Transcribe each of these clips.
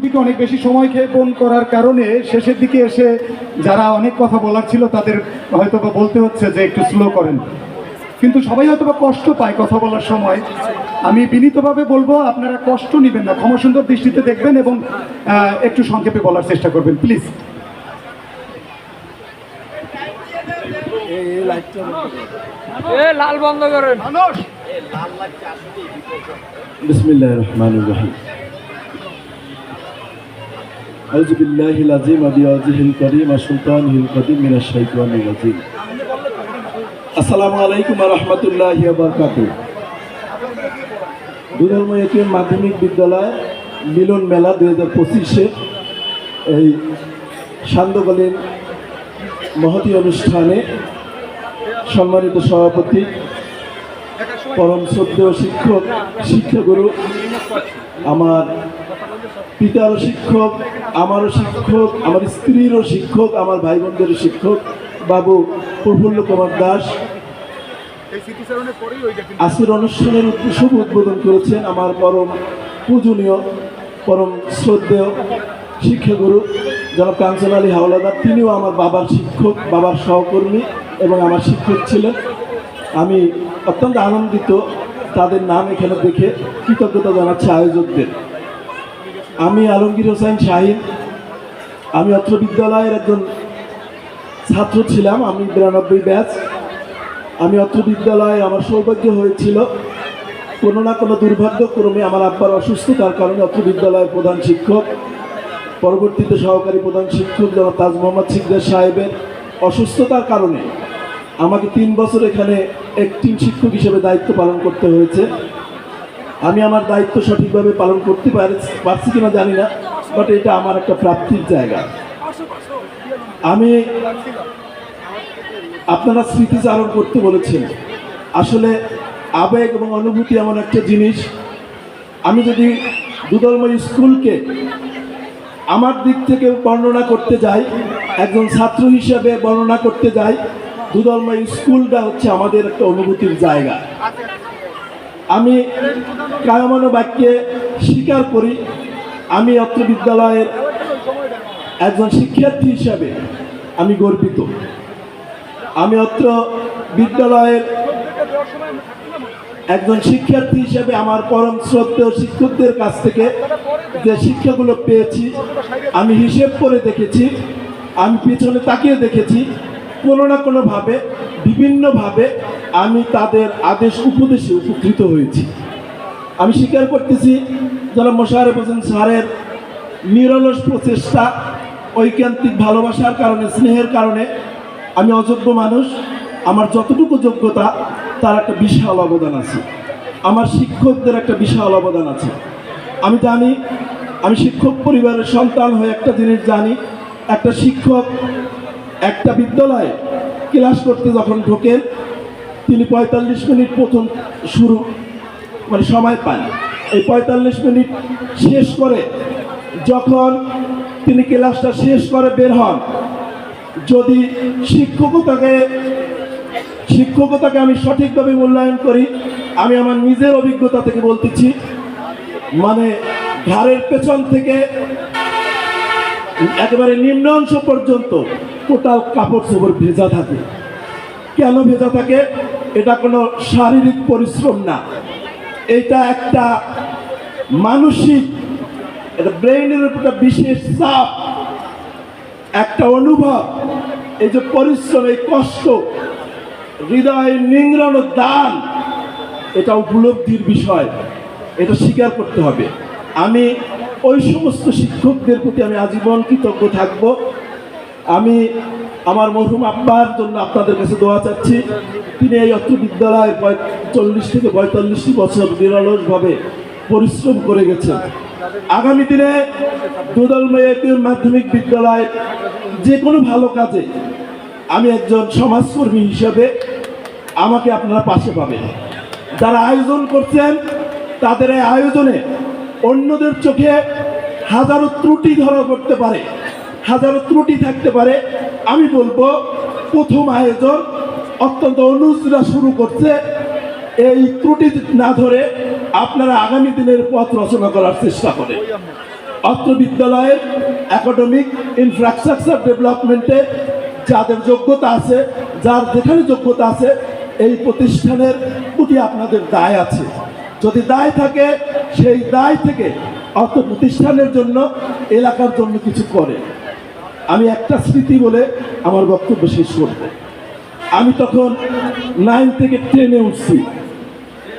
অনেক বেশি সময় ক্ষেপণ করার কারণে শেষের দিকে এসে যারা অনেক কথা বলার ছিল তাদের হয়তো বা বলতে হচ্ছে যে একটু স্লো করেন, কিন্তু সবাই হয়তো বা কষ্ট পায় কথা বলার সময়। আমি বিনীতভাবে বলবো আপনারা কষ্ট নেবেন না, ক্ষমাসুন্দর দৃষ্টিতে দেখবেন এবং একটু সংক্ষেপে বলার চেষ্টা করবেন প্লিজ। লাল বন্ধ করেন। বিসমিল্লাহির রহমানির রহিম। আউযু বিল্লাহিল আযীম ওয়া বিওয়াজিহিল কারীম ওয়া সুলতানিহিল কাদীম মিনাশ শাইতানির রাজীম। আসসালামু আলাইকুম ওয়া রাহমাতুল্লাহি ওয়া বারাকাতুহু। দুধলমা এটিএম মাধ্যমিক বিদ্যালয় মিলন মেলা 2025-এ এই সান্ধ্যকালীন মহতী অনুষ্ঠানে সম্মানিত সভাপতি, পরম শ্রদ্ধেয় শিক্ষক, শিক্ষাগুরু, আমার পিতারও শিক্ষক, আমারও শিক্ষক, আমার স্ত্রীরও শিক্ষক, আমার ভাই বোনদেরও শিক্ষক বাবু প্রফুল্ল কুমার দাস আজকের অনুষ্ঠানের শুভ উদ্বোধন করেছেন আমার পরম পূজনীয়, পরম শ্রদ্ধেয় শিক্ষাগুরু জনাব কাঞ্চন আলী হাওলাদার। তিনিও আমার বাবার শিক্ষক, বাবার সহকর্মী এবং আমার শিক্ষক ছিলেন। আমি অত্যন্ত আনন্দিত তাদের নাম এখানে দেখে, কৃতজ্ঞতা জানাচ্ছি আয়োজকদের। আমি আলমগীর হোসেন শাহিন, আমি অত্র বিদ্যালয়ের একজন ছাত্র ছিলাম। আমি 92 ব্যাচ। আমি অত্র বিদ্যালয়ে আমার সৌভাগ্য হয়েছিল কোনো না কোনো দুর্ভাগ্যক্রমে আমার আব্বার অসুস্থতার কারণে অত্র বিদ্যালয়ের প্রধান শিক্ষক, পরবর্তীতে সহকারী প্রধান শিক্ষক জনাব তাজ মোহাম্মদ সিকদার সাহেবের অসুস্থতার কারণে আমাকে 3 বছর এখানে অ্যাক্টিং শিক্ষক হিসেবে দায়িত্ব পালন করতে হয়েছে। আমি আমার দায়িত্ব সঠিকভাবে পালন করতে পারছি কিনা জানি না, বাট এটা আমার একটা প্রাপ্তির জায়গা। আমি আপনারা স্মৃতিচারণ করতে বলেছেন, আসলে আবেগ এবং অনুভূতি এমন একটা জিনিস। আমি যদি দুধলমা স্কুলকে আমার দিক থেকে বর্ণনা করতে যাই, একজন ছাত্র হিসেবে বর্ণনা করতে যাই, দুধলমা স্কুলটা হচ্ছে আমাদের একটা অনুভূতির জায়গা। আমি কায়মানো বাক্যে স্বীকার করি, আমি অত্র বিদ্যালয়ের একজন শিক্ষার্থী হিসাবে আমি গর্বিত। আমি অত্র বিদ্যালয়ের একজন শিক্ষার্থী হিসেবে আমার পরম শ্রদ্ধেয় শিক্ষকদের কাছ থেকে যে শিক্ষাগুলো পেয়েছি আমি হিসেব করে দেখেছি, আমি পিছনে তাকিয়ে দেখেছি, কোনো না কোনোভাবে বিভিন্নভাবে আমি তাদের আদেশ উপদেশে উপকৃত হয়েছি। আমি স্বীকার করতেছি জনাব মোশাররফ হোসেন স্যারের নিরলস প্রচেষ্টা, ঐকান্তিক ভালোবাসার কারণে, স্নেহের কারণে আমি অযোগ্য মানুষ, আমার যতটুকু যোগ্যতা তার একটা বিশাল অবদান আছে, আমার শিক্ষকদের একটা বিশাল অবদান আছে। আমি জানি, আমি শিক্ষক পরিবারের সন্তান হয়ে একটা জিনিস জানি, একটা শিক্ষক একটা বিদ্যালয়ে ক্লাস করতে যখন ঢোকেন তিনি 45 মিনিট প্রথম শুরু মানে সময় পান। এই 45 মিনিট শেষ করে যখন তিনি ক্লাসটা শেষ করে বের হন, যদি শিক্ষকতাকে আমি সঠিকভাবে মূল্যায়ন করি, আমি আমার নিজের অভিজ্ঞতা থেকে বলতেছি, মানে ঘাড়ের পেছন থেকে একেবারে নিম্ন অংশ পর্যন্ত টোটাল কাপড় চোপড় ভেজা থাকে। কেন ভেজা থাকে? এটা কোনো শারীরিক পরিশ্রম না, এটা একটা মানসিক, এটা ব্রেইনের উপর একটা বিশেষ চাপ, একটা অনুভব। এই যে পরিশ্রম, এই কষ্ট, হৃদয় নিংড়ানো দান, এটা উপলব্ধির বিষয়, এটা স্বীকার করতে হবে। আমি ওই সমস্ত শিক্ষকদের প্রতি আমি আজীবন কৃতজ্ঞ থাকব। আমি আমার মরহুম আব্বার জন্য আপনাদের কাছে দোয়া চাচ্ছি। তিনি এই অত্র বিদ্যালয়ে 40 থেকে 45 বছর নিরলসভাবে পরিশ্রম করে গেছেন। আগামী দিনে দুধলমা এটিএম মাধ্যমিক বিদ্যালয় যে কোনো ভালো কাজে আমি একজন সমাজকর্মী হিসেবে আমাকে আপনারা পাশে পাবেন। যারা আয়োজন করছেন তাদের এই আয়োজনে অন্যদের চোখে হাজারো ত্রুটি ধরা পড়তে পারে, হাজারো ত্রুটি থাকতে পারে। আমি বলবো প্রথম আয়োজন অত্যন্ত অনুজরা শুরু করছে, এই ত্রুটি না ধরে আপনারা আগামী দিনের পথ রচনা করার চেষ্টা করেন। অত্র বিদ্যালয়ের একাডেমিক ইনফ্রাস্ট্রাকচার ডেভেলপমেন্টে যাদের যোগ্যতা আছে, যার যেখানে যোগ্যতা আছে, এই প্রতিষ্ঠানের প্রতি আপনাদের দায় আছে। যদি দায় থাকে, সেই দায় থেকে অত প্রতিষ্ঠানের জন্য, এলাকার জন্য কিছু করে। আমি একটা স্মৃতি বলে আমার বক্তব্য শেষ করব। আমি তখন 9 থেকে 10-এ উঠছি।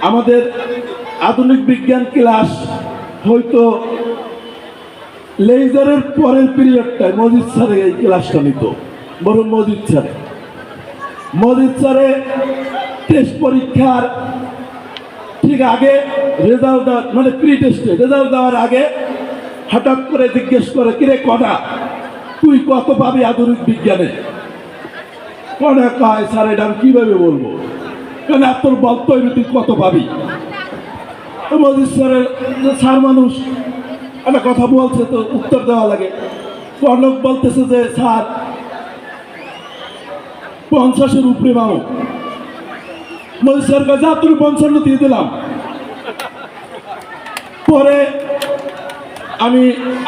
আমাদের আধুনিক বিজ্ঞান ক্লাস হয়তো লেজারের পরের পিরিয়ডটায় মজিদ স্যারে এই ক্লাসটা নিত, বড় মজিদ স্যারে টেস্ট পরীক্ষার ঠিক আগে রেজাল্ট দেওয়ার, মানে প্রি টেস্টে রেজাল্ট দেওয়ার আগে হঠাৎ করে জিজ্ঞেস করে, কিরে কটা, তুই কত পাবি আধুনিক বিজ্ঞানে? কটা কয়, স্যার এটা আমি কীভাবে বলবো, কেন তোর বলতে হইবে তুই কত পাবি। মজিদ স্যারের স্যার মানুষ একটা কথা বলছে তো উত্তর দেওয়া লাগে। কর্ণক বলতেছে যে স্যার 50-এর উপরে পাবো। মজিদ স্যার যা তুমি 55 দিয়ে দিলাম। পরে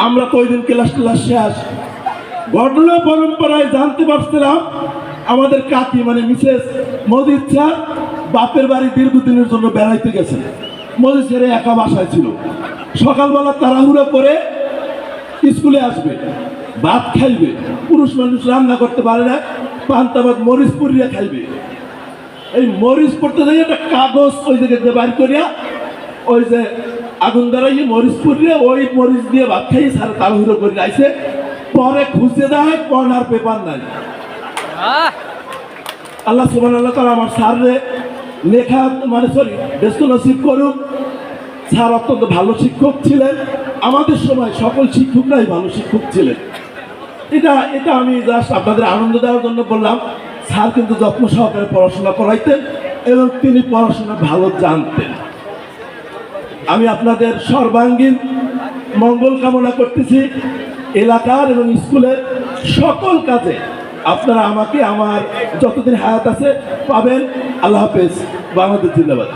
আমরা তো ওই দিন ক্লাস শেষ, ঘটনা পরম্পরায় জানতে পারছিলাম আমাদের কাকি মানে মিসেস মজিদ স্যার বাপের বাড়ি দীর্ঘদিনের জন্য বেড়াইতে গেছে। মজিদ স্যার একা বাসায় ছিল। সকালবেলা তাড়াহুড়ো করে স্কুলে আসবে, ভাত খাইবে, পুরুষ মানুষ রান্না করতে পারে না, পান্তা ভাত মরিচ পুড়িয়া খাইবে। এই মরিচ পড়তে যাই একটা কাগজ ওই জায়গাতে বাইর করিয়া ওই যে আগুন ধরাইয়ে মরিচ পুড়িয়ে ওই মরিচ দিয়ে ভাত খাইয়ে স্যার তাড়াহুড়ো করে আইসে। পরে খুঁজে দেয় কর্নার পেপার নাই। আল্লাহ সুবহানাহু ওয়া তাআলা আমার স্যাররে লেখা মানে ব্যস্ত নসিব করুক। স্যার অত্যন্ত ভালো শিক্ষক ছিলেন, আমাদের সময় সকল শিক্ষকরাই ভালো শিক্ষক ছিলেন। এটা আমি জাস্ট আপনাদের আনন্দ দেওয়ার জন্য বললাম। স্যার কিন্তু যত্ন সহকারে পড়াশোনা করাইতেন এবং তিনি পড়াশোনা ভালো জানতেন। আমি আপনাদের সর্বাঙ্গীন মঙ্গল কামনা করতেছি। এলাকার এবং স্কুলের সকল কাজে আপনারা আমাকে আমার যতদিন হায়াত আছে পাবেন। আল্লাহ হাফেজ। বাংলাদেশ জিন্দাবাদ।